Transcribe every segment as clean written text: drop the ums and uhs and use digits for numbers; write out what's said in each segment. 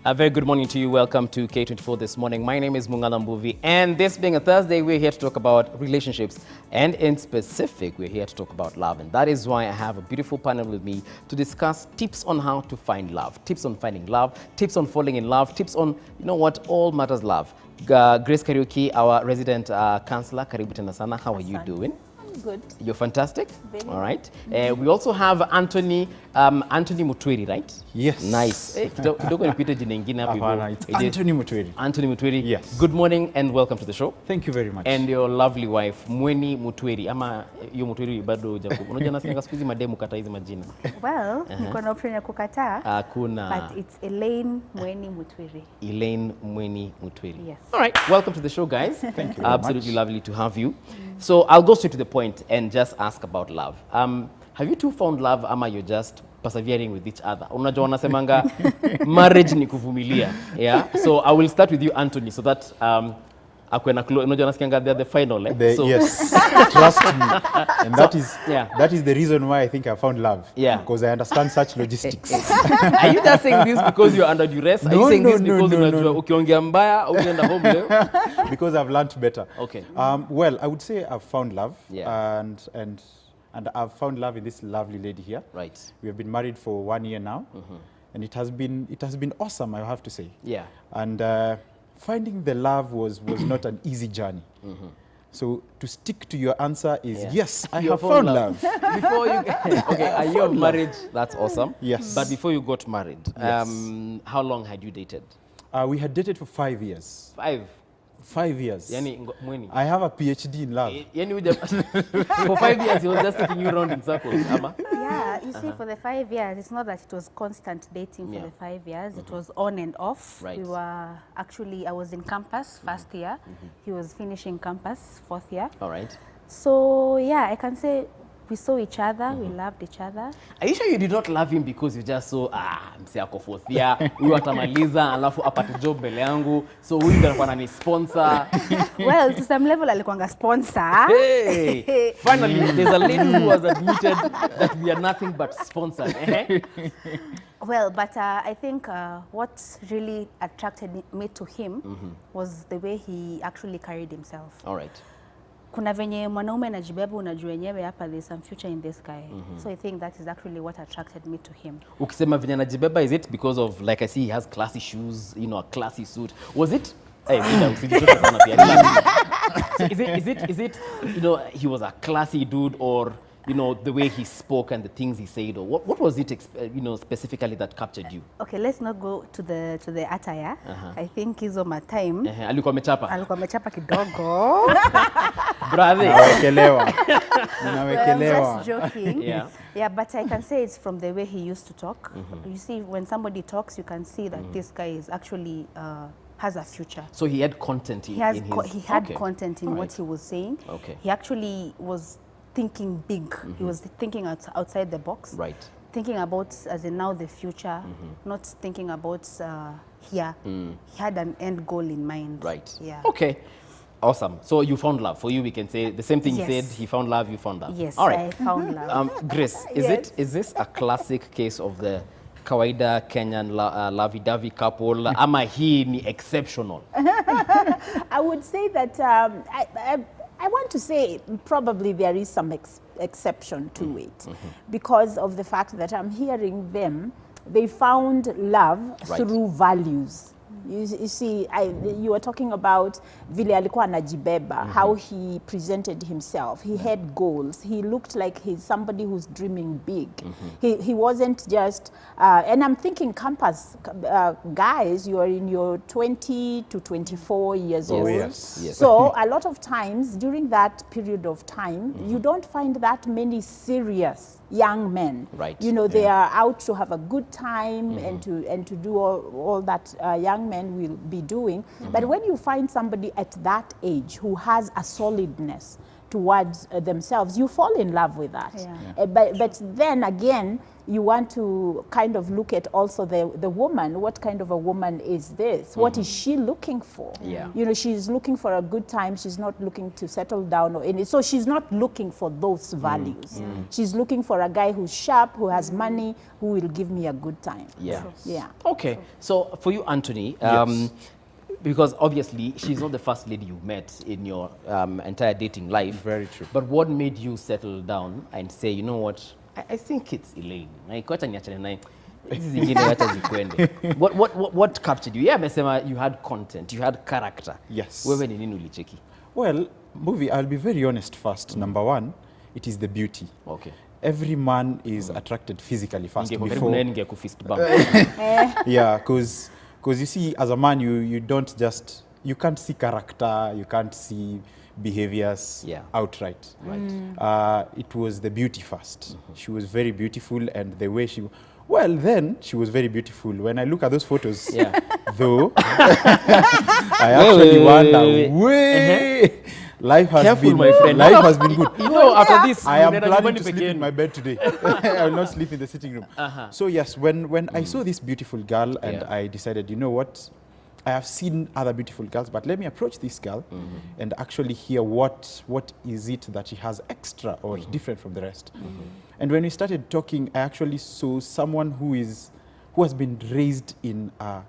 A very good morning to you. Welcome to K24 This Morning. My name is Mungala Mbuvi, and this being a Thursday, we're here to talk about relationships, and in specific, we're here to talk about love. And that is why I have a beautiful panel with me to discuss tips on how to find love, tips on finding love, tips on falling in love, tips on, you know what, all matters love. Grace Kariuki, our resident counselor, karibu tena sana. How are you doing? Good. You're fantastic. Very all right. We also have Anthony Mutwiri, right? Yes. Nice. Kidogo nipite jina ingine hapo hivyo. It's Anthony Mutwiri. Anthony Mutwiri. Yes. Good morning and welcome to the show. Thank you very much. And your lovely wife, Mweni Mutwiri. Ama hiyo Mutwiri bado hujakuwa. Unajua nasikia siku hizi mademu kata hizi majina. Well, niko na option ya kukataa. Hakuna. But it's Elaine Mweni Mutwiri. Elaine Mweni Mutwiri. Yes. All right. Welcome to the show, guys. Thank you. Absolutely lovely to have you. So I'll go straight to the point and just ask about love. Have you two found love, ama you're just persevering with each other? Unajua wanasemanga marriage ni kuvumilia. Yeah. So I will start with you, Anthony, so that unajua nasikianga they're the final. Yes. Trust me. And that is the reason why I think I found love. Yeah. Because I understand such logistics. Are you just saying this because you're under duress? Are you saying this because unajua ukiongea mbaya ukienda home leo? Because I've learned better. Okay. Well, I would say I've found love. Yeah. And I've found love in this lovely lady here. Right. We have been married for 1 year now. And it has been awesome, I have to say. Yeah. And finding the love was not an easy journey. So to stick to your answer is yes, I have found love. Before you okay, a year of marriage, that's awesome. Yes. But before you got married, Yes. how long had you dated? We had dated for 5 years. 5 years. Yani mweni. I have a PhD in love. Yani for 5 years he was just taking you around in circles, ama? Yeah, you see, for the 5 years, it's not that it was constant dating for the 5 years. It was on and off. Right. We were actually, I was in campus first year. He was finishing campus fourth year. All right. So yeah, I can say we saw each other, we loved each other. Are you sure you did not love him because you just saw mse ako fourth year, huyu atamaliza alafu apate job mbele yangu, so huyu ndio anakuwa anani sponsor? Well, to some level alikuanga sponsor. Hey, finally there's a lady who has admitted that we are nothing but sponsored. Well, but I think what really attracted me to him was the way he actually carried himself. All right. Kuna venye mwanaume anajibeba, unajua yenyewe hapa there's some future in this guy. So I think that is actually what attracted me to him. Ukisema venye anajibeba, is it because of, like I see he has classy shoes, you know, a classy suit? Was it is it you know, he was a classy dude, or you know, the way he spoke and the things he said, or what was it you know, specifically that captured you? Okay, let's not go to the attire. I think hizo my time. Alikuwa amechapa. Alikuwa amechapa kidogo. Brother. Nawekelewa. I'm just joking. Yeah. Yeah, but I can say it's from the way he used to talk. You see, when somebody talks, you can see that this guy is actually has a future. So he had content in his... He had content in what he was saying. Okay. He actually was thinking big. He was thinking outside the box. Right. Thinking about, as in now, the future, not thinking about here. He had an end goal in mind. Right. Yeah. Okay. Awesome. So you found love. For you, we can say the same thing. Yes. He said he found love, you found love. Yes, all right. I found love. Grace, is this a classic case of the kawaida Kenyan lovey-dovey couple? Ama hii ni exceptional? I would say that I want to say probably there is some exception to it because of the fact that I'm hearing them, they found love through values. You see, you were talking about vile alikuwa anajibeba, how he presented himself. He had goals. He looked like he's somebody who's dreaming big. He wasn't just, and I'm thinking campus guys, you are in your 20 to 24 years old. Yes. Yes. So a lot of times during that period of time, you don't find that many serious young men. Right. You know, they are out to have a good time and to do all that young men will be doing. But when you find somebody at that age who has a solidness, towards themselves, you fall in love with that. Yeah. But then again, you want to kind of look at also the woman. What kind of a woman is this? What is she looking for? Yeah. You know, she's looking for a good time. She's not looking to settle down or any. So she's not looking for those values. She's looking for a guy who's sharp, who has money, who will give me a good time. Yeah. Yeah. Okay. So for you, Anthony, Yes. because obviously she's not the first lady you met in your entire dating life. Very true. But what made you settle down and say, you know what, I think it's Elaine. What captured you? Yeah, amesema you had content, you had character. Yes. Wewe ni nini ulicheki? Well, movie, I'll be very honest first. Number one, it is the beauty. Okay. Every man is attracted physically first Ningekuwa karibu before. na yeye ningekufist bump. Yeah, because you see, as a man, you don't just, you can't see character, you can't see behaviors outright. Right. It was the beauty first. She was very beautiful, and the way well, then she was very beautiful. When I look at those photos, though, I actually wonder, life has Careful, been, my friend. life has been good. You know, after this, I am unaenda planning nyumbani to sleep peke in yenu. my bed today. I will not sleep in the sitting room. So yes, when I saw this beautiful girl, and I decided, you know what, I have seen other beautiful girls, but let me approach this girl and actually hear what is it that she has extra or different from the rest. And when we started talking, I actually saw someone who has been raised in a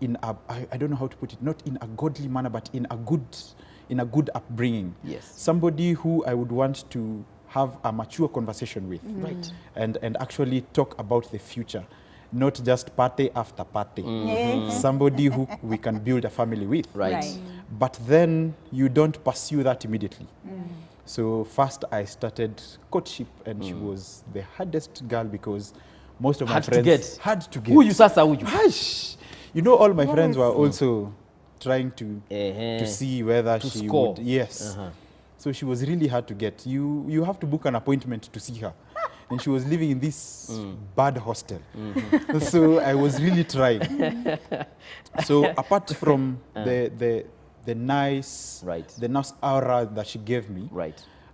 I don't know how to put it, not in a godly manner, but in a good upbringing. Yes. Somebody who I would want to have a mature conversation with. Right. And actually talk about the future, not just party after party. Somebody who we can build a family with. Right. But then you don't pursue that immediately. So first I started courtship, and she was the hardest girl because most of my friends had to get. Who you sasa who you? Hush. You know, all my friends were also trying to see whether To she score. would. Yes. So she was really hard to get. You have to book an appointment to see her. And she was living in this bad hostel. So I was really trying. So apart from the nice aura that she gave me,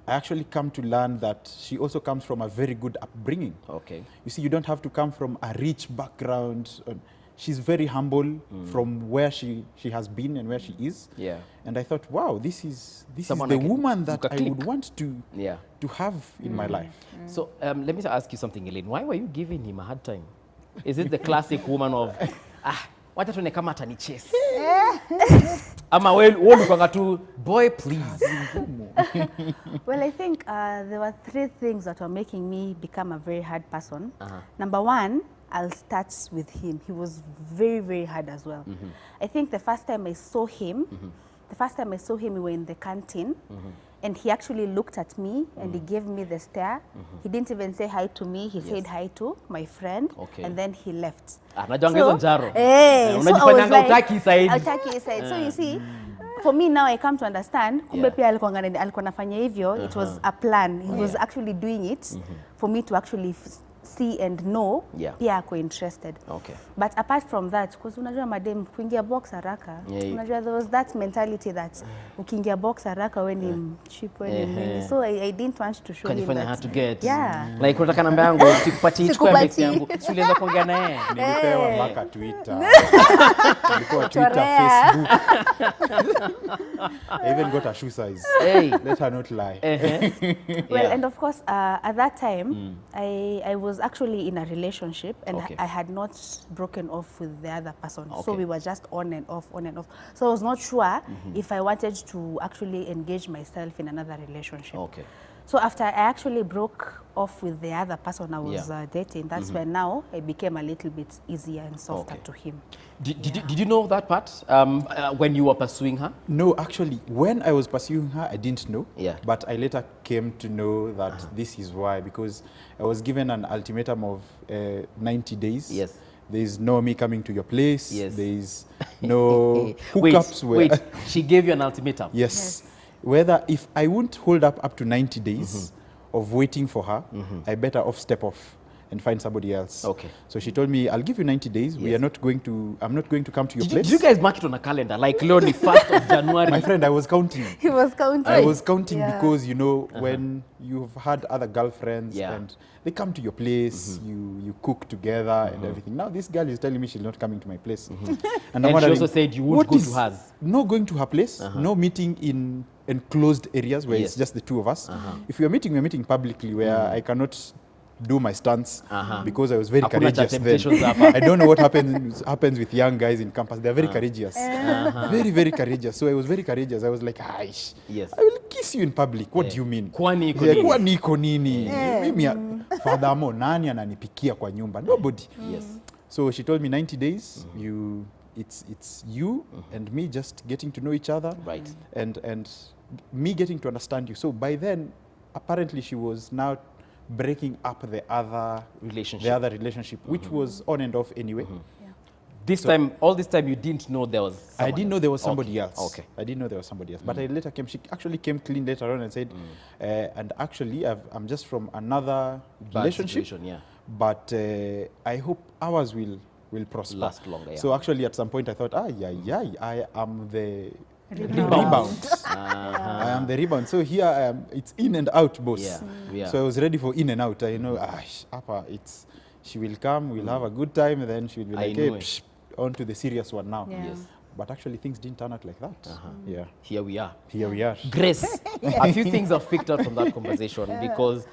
I actually come to learn that she also comes from a very good upbringing. Okay. You see, you don't have to come from a rich background. She's very humble from where she has been and where she is. Yeah. And I thought, wow, this is Someone the I can- woman that I click. would want to have in my life. So let me ask you something, Elaine. Why were you giving him a hard time? Is it the classic woman of, wacha tuone kama atanichase? Ama wewe ulikuwa tu, boy please. Well, I think there were three things that were making me become a very hard person. Number one, I'll start with him. He was very, very hard as well. I think the first time I saw him, we were in the canteen, and he actually looked at me and he gave me the stare. He didn't even say hi to me. He said hi to my friend, and then he left. Najua hizo njaro. So I was Unajifanyanga like, utaki side. Hautaki side. So you see, for me now I come to understand, kumbe pia alikuwa nafanya hivyo, it was a plan. He was actually doing it for me to actually see and know pia ako interested. Okay. But apart from that, because unajua madem kuingia box haraka, unajua there was that mentality that ukiingia box haraka when ni cheap when so I didn't want to show him Kanifanya that. hard to get. Yeah. Like unataka namba yangu sikupatii chukua index yangu. Si ulianza kuongea na yeye. Nilipewa mpaka Twitter. Nilikuwa Twitter, Chorea. Facebook. I even got a shoe size. Hey. Let her not lie. Well, and of course, at that time, I was actually in a relationship, and I had not broken off with the other person. So we were just on and off. So I was not sure if I wanted to actually engage myself in another relationship. Okay. So after I actually broke off with the other person I was dating, that's when now I became a little bit easier and softer to him. Did you know that part when you were pursuing her? No, actually, when I was pursuing her, I didn't know. Yeah. But I later came to know that this is why, because I was given an ultimatum of 90 days. Yes. There is no me coming to your place. Yes. There is no hookups. Wait, she gave you an ultimatum? Yes. Whether if I won't hold up to 90 days of waiting for her, I better step off and find somebody else. Okay. So she told me, I'll give you 90 days. We Yes. are not going to, I'm not going to come to your Did place. you guys mark it on a calendar? Like, Lodi, 1st of January. My friend, I was counting. He was counting. I was counting Yeah. because, you know, when you've had other girlfriends Yeah. and they come to your place, you cook together and everything. Now this girl is telling me she's not coming to my place. And I'm she wondering, also said you would what go is- to hers. No going to her place, no meeting in enclosed areas where Yes. it's just the two of us. If we're meeting publicly where I cannot do my stunts because I was very Hakuna cha courageous temptations then. hapa. I don't know what happens with young guys in campus. They're very courageous. Very, very courageous. So I was very courageous. I was like, aish, Yes. I will kiss you in public. What do you mean? Kwani iko Yeah, nini? kwani iko nini? Mimi fadhamo nani ananipikia kwa nyumba? Nobody. Yes. So she told me 90 days, it's you and me just getting to know each other. Right. And me getting to understand you. So by then, apparently she was now breaking up the other relationship, which was on and off anyway. This time, all this time, you didn't know there was someone I didn't know there was else. somebody else. Okay. I didn't know there was somebody else. But I later came, she actually came clean later on and said, and actually I'm just from another Bad relationship, situation, yeah. but I hope ours will prosper. Last longer, yeah. So actually at some point I thought, I am the Rebound. I am the rebound. So here I am, it's in and out, boss. Yeah. Yeah. So I was ready for in and out. I know, she will come, we'll have a good time, and then she will be I like, know hey, it. on to the serious one now. Yeah. Yes. But actually things didn't turn out like that. Yeah. Here we are. Here we are. Grace, a few things I've picked up from that conversation because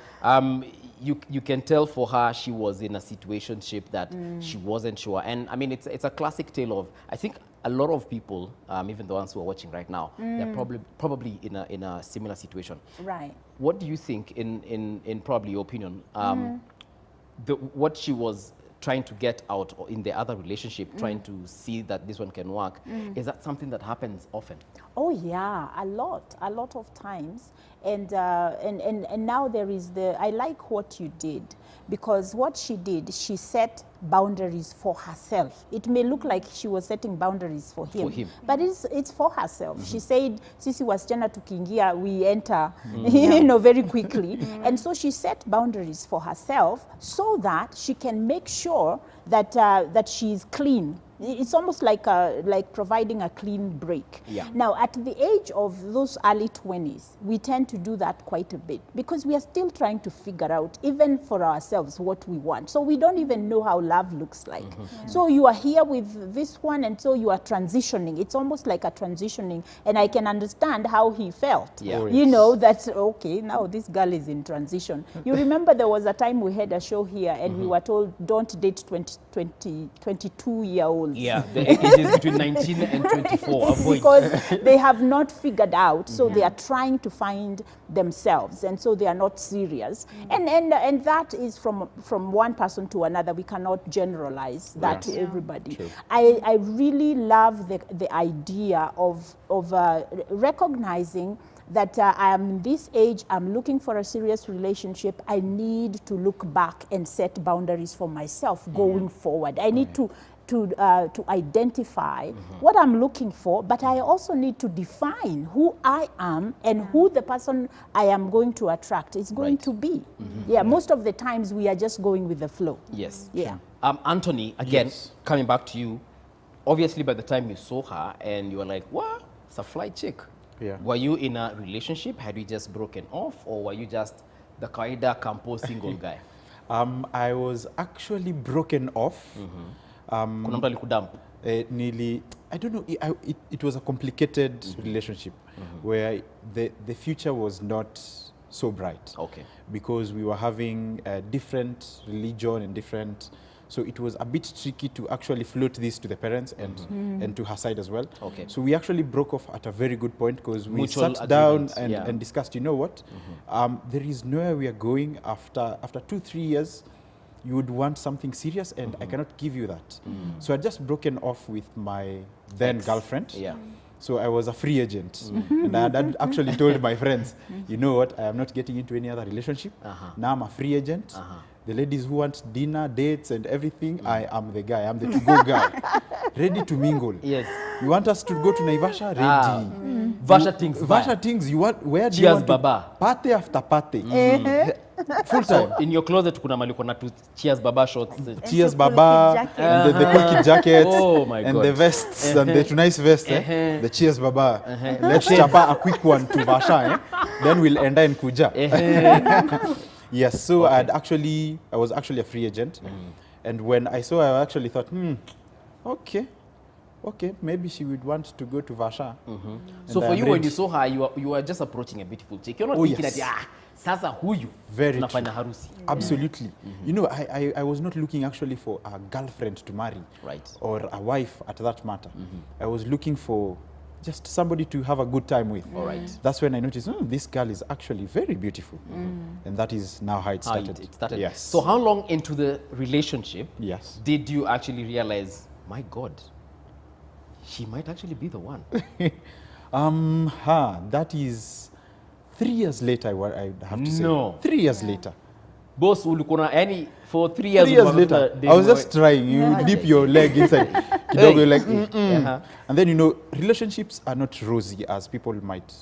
you can tell for her she was in a situationship that she wasn't sure. And I mean, it's a classic tale of, I think a lot of people, even the ones who are watching right now, they're probably in a similar situation. Right. What do you think, in probably your opinion, what she was trying to get out or in the other relationship, trying to see that this one can work, is that something that happens often? Oh yeah, a lot of times, and now there is I like what you did, because what she did, she set boundaries for herself. It may look like she was setting boundaries for him. But it's for herself. She said, sisi wasichana tukiingia, we enter, you know, very quickly. And so she set boundaries for herself so that she can make sure that that she's clean. It's almost like providing a clean break. Yeah. Now, at the age of those early 20s, we tend to do that quite a bit because we are still trying to figure out, even for ourselves, what we want. So we don't even know how love looks like. So you are here with this one, and so you are transitioning. It's almost like a transitioning, and I can understand how he felt. Yeah. You know, that, okay, now this girl is in transition. You remember there was a time we had a show here, and we were told, don't date 22-year-olds. Yeah, the ages between 19 and 24. Avoid. Because they have not figured out, so they are trying to find themselves, and so they are not serious. And that is from one person to another. We cannot generalize that to everybody. True. I really love the idea of recognizing that I am in this age, I'm looking for a serious relationship. I need to look back and set boundaries for myself going forward. I need to identify what I'm looking for, but I also need to define who I am and who the person I am going to attract is going to be. Yeah, most of the times we are just going with the flow. Yes. Yeah. Anthony, again, Yes. coming back to you, obviously by the time you saw her and you were like, what? It's a fly chick. Yeah. Were you in a relationship? Had you just broken off? Or were you just the kawaida campo single guy? I was actually broken off. Kuna mtu alikudump? I don't know, it was a complicated relationship where the future was not so bright. Okay. Because we were having a different religion and different, so it was a bit tricky to actually float this to the parents and to her side as well. Okay. So we actually broke off at a very good point because we Mutual sat down agreement, and discussed, you know what, there is nowhere we are going after 2-3 years. You would want something serious, and I cannot give you that. So I just broken off with my then girlfriend. Yeah. So I was a free agent, and I had actually told my friends, you know what, I am not getting into any other relationship. Now I'm a free agent. The ladies who want dinner, dates, and everything, I am the guy. I'm the to-go guy. Ready to mingle. Yes. You want us to go to Naivasha? Ready. Vasha things. Vasha things, you want, where do you Cheers, want Baba. to? Party after party. Full time. In your closet kuna mali kuna tu cheers baba shorts. Cheers, cool Baba. kid jackets. And the cool kid jackets. Oh my and God. the vests and the nice vests. The cheers, Baba. Let's chapa a quick one to Vasha. Then we'll end in Kuja. Yes, so I was actually a free agent. And when I saw her, I actually thought, okay, maybe she would want to go to Vasha. So for you, when you saw her, you were just approaching a beautiful chick. You're not thinking yes. that, sasa huyu Very tunafanya true. harusi. Absolutely. You know, I was not looking actually for a girlfriend to marry. Right. Or a wife at that matter. I was looking for just somebody to have a good time with. All right. That's when I noticed, this girl is actually very beautiful. And that is now how it How started. it started. Yes. So how long into the relationship Yes. did you actually realize, my God, she might actually be the one? That is 3 years later, I have to say. No. 3 years later. Boss ulikuna yani for 3 years. 3 years later, I was just trying. You dip your leg inside. Kidogo, you're like, And then, relationships are not rosy as people might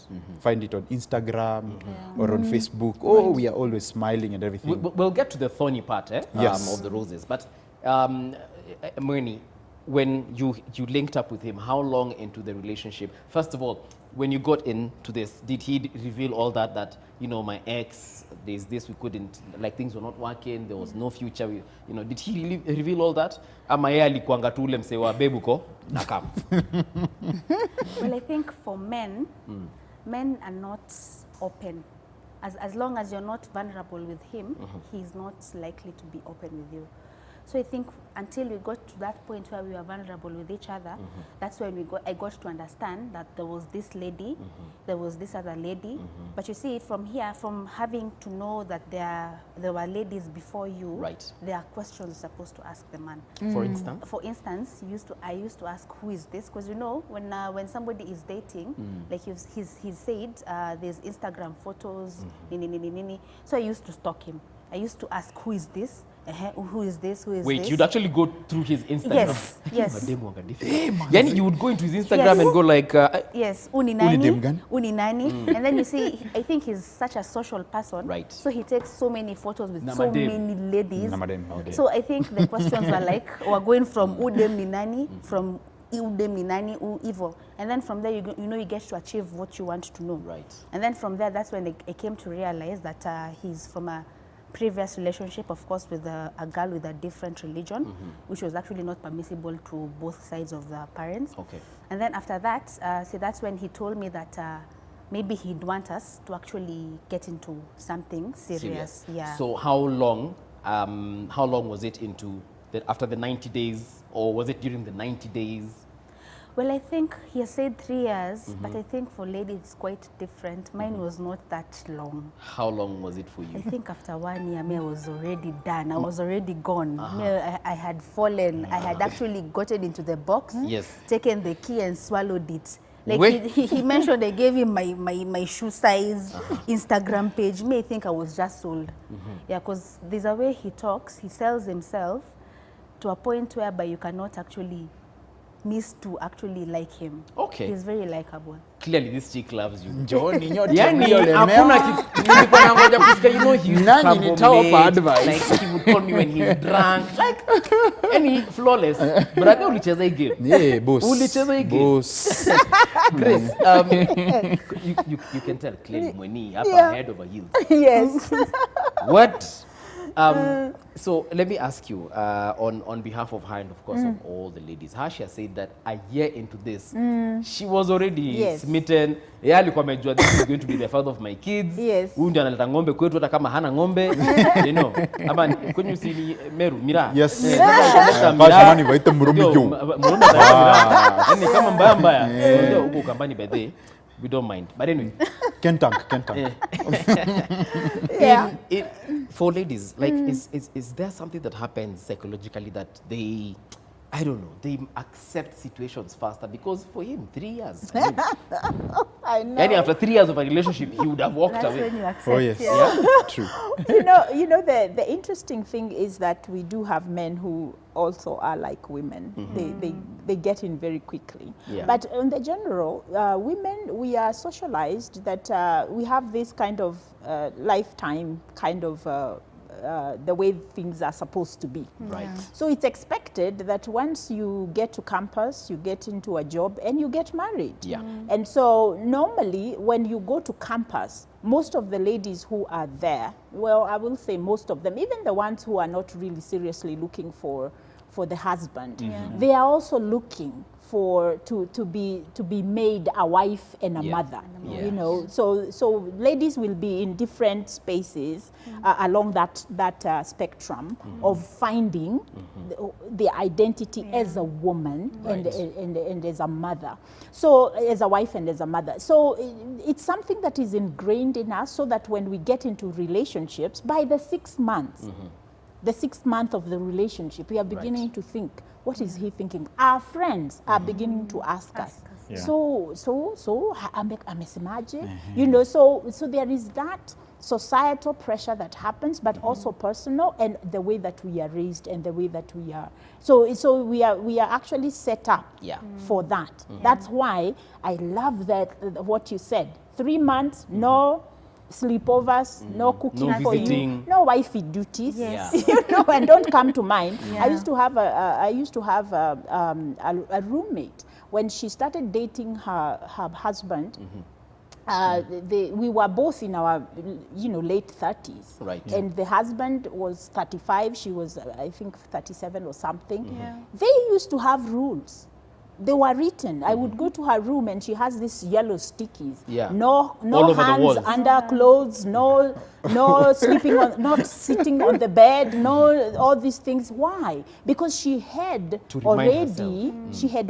find it on Instagram or on Facebook. Oh, we are always smiling and everything. We'll get to the thorny part Yes. of the roses. But Mweni, when you linked up with him, how long into the relationship? First of all, when you got into this, did he reveal all that my ex, there's this, we couldn't, like things were not working, there was no future, did he really reveal all that? Ama yeye alikuanga tu ule msee wa bebuko na kam? Well, I think for men, men are not open. As long as you're not vulnerable with him, he's not likely to be open with you. So I think until we got to that point where we were vulnerable with each other, that's when I got to understand that there was this lady, there was this other lady. But you see, from here, from having to know that there were ladies before you, Right. there are questions you're supposed to ask the man. For instance? For instance, I used to ask, who is this? Because when somebody is dating, like he's said, there's Instagram photos, so I used to stalk him. I used to ask, who is this? Who is this? Who is Wait, this? you'd actually go through his Instagram? Yes. Yani you would go into his Instagram and go like... yes, Uni dem gani? uni nani. And then you see, I think he's such a social person. Right. So he takes so many photos with Na so madem. many ladies. Na madem, okay. So I think the questions were like, we're going from udem ni nani, from udem ni nani, evil. And then from there, you get to achieve what you want to know. Right. And then from there, that's when I came to realize that he's from a previous relationship, of course, with a girl with a different religion, which was actually not permissible to both sides of the parents. Okay. And then after that, that's when he told me that maybe he'd want us to actually get into something serious. Yeah. So how long was it into after the 90 days, or was it during the 90 days? Well, I think he has said 3 years, but I think for ladies it's quite different. Mine was not that long. How long was it for you? I think after 1 year, I was already done. I was already gone. I had fallen. I had actually gotten into the box, Yes. taken the key and swallowed it. Like Wait. he mentioned, I gave him my shoe size Instagram page. I think I was just sold. Yeah, because there's a way he talks. He sells himself to a point whereby you cannot actually miss to actually like him. Okay. He's very likable. Clearly this chick loves you. Njoni nyote Yani mliolemewa. hakuna nilikuwa nangoja kusikia, he's Nani nitawapa advice? like he would call me when he's drunk, like any flawless. Brother, ulicheza hii game. Yeah, boss. Ulicheza hii game. Boss. Grace, you can tell clearly Mweni hapa head over heels. Yes. What? So let me ask you, on behalf of her and of course of all the ladies, Hasha said that a year into this, she was already smitten. Yeye alikuwa amejua this is going to be the father of my kids. Yes. Huyu ndiye analeta ng'ombe kwetu hata kama hana ng'ombe. Ama kwenye usini Meru, Mira. Yes. Sasa Jamani waite Murumbi jo. Murumbi Mira. Yani kama mbaya. Ndio huko kambani by the way. We don't mind. But anyway. Kentang. Yeah. For ladies, like, is there something that happens psychologically that they, I don't know, they accept situations faster, because for him, 3 years. I know. And after 3 years of a relationship, he would have walked That's away. when you accept. Oh, yes. True. You know, the interesting thing is that we do have men who also are like women. They get in very quickly. Yeah. But in the general, women, we are socialized that we have this kind of lifetime kind of the way things are supposed to be. Right. So it's expected that once you get to campus, you get into a job and you get married. Yeah. And so normally when you go to campus, most of the ladies who are there, well, I will say most of them, even the ones who are not really seriously looking for the husband, they are also looking for to be made a wife and a mother. Yeah. You know, so ladies will be in different spaces along that spectrum of finding the identity as a woman and as a mother. So as a wife and as a mother. So it's something that is ingrained in us, so that when we get into relationships, by the 6 months, the 6th month of the relationship, we are beginning to think, what is he thinking? Our friends are beginning to ask us. Yeah. So amesemaje? You know, so there is that societal pressure that happens, but also personal, and the way that we are raised and the way that we are. So we are actually set up for that. That's why I love that what you said. 3 months, no sleepovers, no cooking No for visiting. you, no wifey duties. Yes. You know, and don't come to mind. Yeah. I used to have a roommate when she started dating her husband. We were both in our late 30s. Right. And the husband was 35, she was I think 37 or something. Yeah. They used to have rules. They were written. I would go to her room and she has these yellow stickies. Yeah. No All over the hands walls. under clothes, no sleeping on, not sitting on the bed, no all these things. Why? Because she had To remind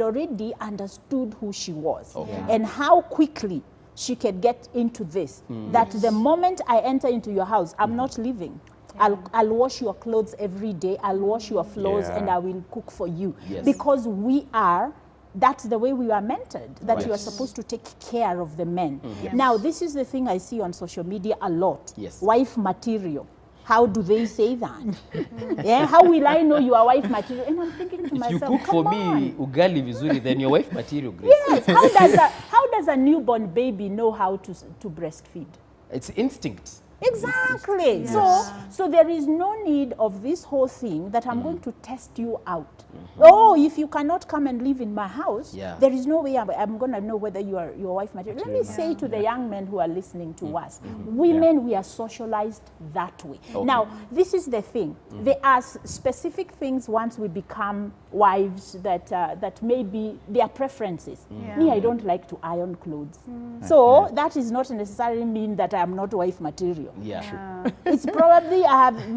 already understood who she was Okay. and how quickly she could get into this. That the moment I enter into your house, I'm not leaving. I'll wash your clothes every day. I'll wash your floors and I will cook for you. Yes. Because that's the way we are mentored, that you are supposed to take care of the men. Now, this is the thing I see on social media a lot. Yes. Wife material. How do they say that? How will I know you are wife material? And I'm thinking to If you myself, cook for come me on. ugali vizuri, then your wife material, Grace. Yes, how does a newborn baby know how to breastfeed? It's instinct. Exactly. So there is no need of this whole thing that I'm going to test you out. Oh, if you cannot come and live in my house, there is no way I'm going to know whether you are your wife material. Let me say to the young men who are listening to us, women, we are socialized that way. Okay. Now, this is the thing. There are specific things once we become wives that maybe their preferences. Me, I don't like to iron clothes. So that does not necessarily mean that I am not wife material. It's probably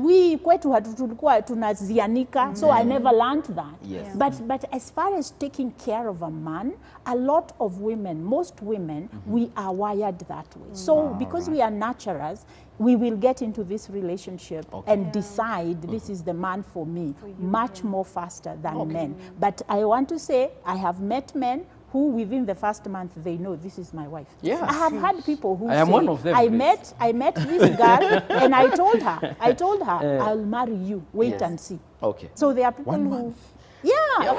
we kwetu tulikuwa tunazianika, so I never learned that. Yes. But as far as taking care of a man, a lot of women, most women, we are wired that way. So because we are nurturers, we will get into this relationship and decide this is the man for me much more faster than men. But I want to say I have met men who within the first month they know this is my wife. Yeah. I have had people who I am say, one of them, I Grace. met this girl and I told her, I'll marry you. Wait and see. Okay. So there are people 1 who month.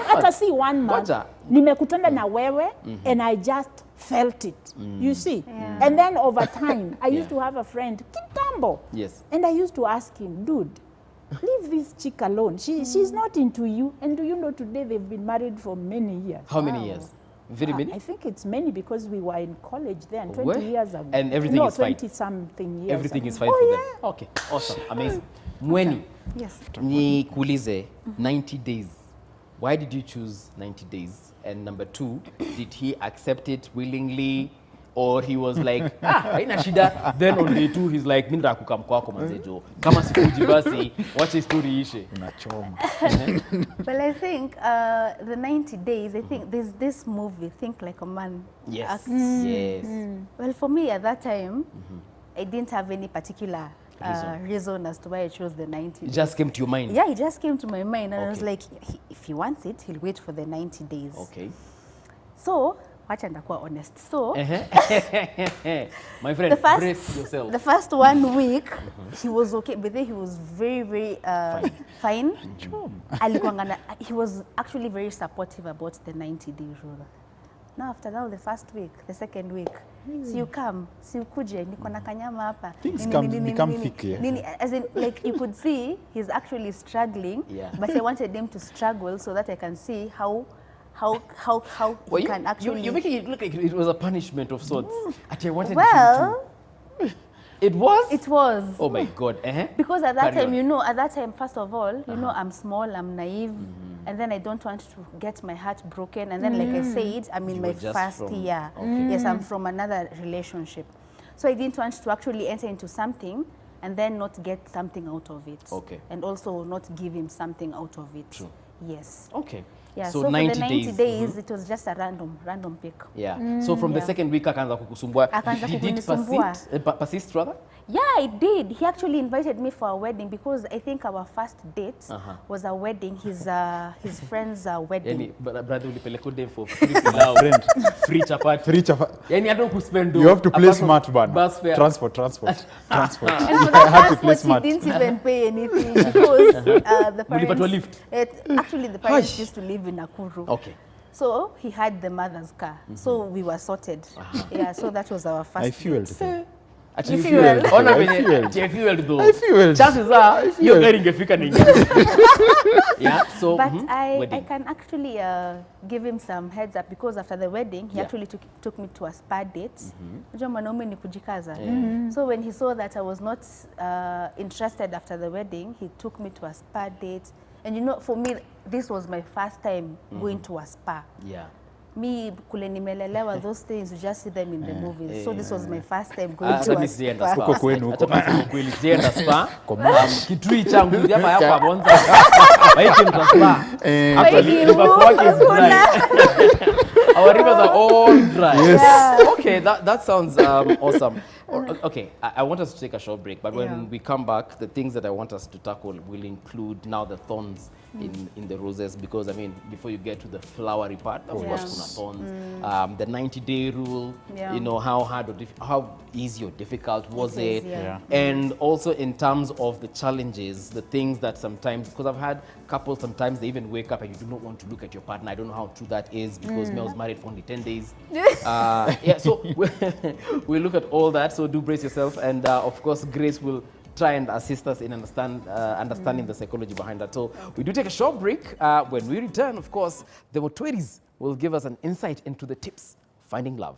hata see 1 month. Ngoja. Nimekutana na wewe and I just felt it. You see? And then over time, I used to have a friend, Kitambo. Yes. And I used to ask him, dude, leave this chick alone. She's not into you. And do you know today they've been married for many years. How many years? Very many? I think it's many because we were in college then, 20 Where? years ago. And everything is fine? 20-something years Everything ago. is fine Oh, for yeah. them. Okay, awesome, amazing. Mweni, Yes. nikuulize 90 days. Why did you choose 90 days? And number 2, did he accept it willingly? Or he was like, haina shida. Then on day 2, he's like, minda kukam kwako manzejo. Kama sikuji basi, wache story ishe. Unachoma. Well, I think the 90 days, I think there's this movie, Think Like a Man. Yes, acts. yes. Well, for me at that time, I didn't have any particular reason as to why I chose the 90 It days. just came to your mind. Yeah, it just came to my mind, and I was Okay. like, if he wants it, he'll wait for the 90 days. Okay. So, wacha ndakuwa honest. So, My friend, the first, brace yourself. the first 1 week, he was okay, but then he was very, very fine. He was actually very supportive about the 90-day rule. Now after that, the first week, the second week, so you come, so you kuje, niko na kanyama hapa. Things become thick, yeah. As in, like you could see, he's actually struggling, Yeah. but I wanted him to struggle so that I can see how he can actually. You're making it look like it was a punishment of sorts. I wanted Well, him to. It was? it was. Oh my God. Because at that Carry time, on. at that time, first of all, I'm small, I'm naive, and then I don't want to get my heart broken. And then, like I said, I'm in You my were just first from- year. Okay. Yes, I'm from another relationship. So I didn't want to actually enter into something and then not get something out of it. Okay. And also not give him something out of it. True. Yes. Okay. Yeah, So so for 90 the 90 days. days, it was just a random pick. Yeah. So from the Yeah. second week, akaanza kukusumbua. Akaanza Did it kunisumbua. persist rather? Yeah, it did. He actually invited me for a wedding because I think our first date was a wedding, his friend's wedding. Yani, brother ulipeleka dem for free pilau, free chapati. Free chapa. Yani hata kuspend. You have to play smart, man. Bus fare. Transport. And for I the had to play transport, smart. he didn't even pay anything because the Mulipatwa parents. lift. Actually, the parents Hush. used to live in Nakuru. Okay. So he had the mother's car. So we were sorted. Yeah, so that was our first I fueled date. them. Ati You fueled. fueled. Ona I venye fueled. ati fueled though. I fueled. Chances are I hiyo fueled. gari ingefika na ingine. Yeah, so But I wedding. can actually give him some heads up because after the wedding, he Yeah. actually took me to a spa date. Unajua mwanaume ni kujikaza. So when he saw that I was not interested after the wedding, he took me to a spa date. And for me, this was my first time going to a spa. Yeah. Me kule nimelelewa, those things you just see them in the movies. So this was my first time going Hata to a mimi sijaenda spa. spa. Huko kwenu huko. Hata mimi kweli sijaenda spa. Kitui changu hivi hapa bonza. Baiki mta spa. Actually, river walk is dry. Our rivers are all dry. Yes. Okay, that sounds awesome. Okay, I want us to take a short break, but when we come back, the things that I want us to tackle will include now the thorns in the roses, because I mean, before you get to the flowery part, of course, kuna thorns. The 90-day rule, how hard or how easy or difficult was it? Yeah. And also in terms of the challenges, the things that sometimes, because I've had couples, sometimes they even wake up and you do not want to look at your partner. I don't know how true that is because me, I was married for only 10 days. Yeah, so we look at all that. So do brace yourself, and of course, Grace will try and assist us in understanding the psychology behind that. So we do take a short break. When we return, of course, the Motweris will give us an insight into the tips finding love.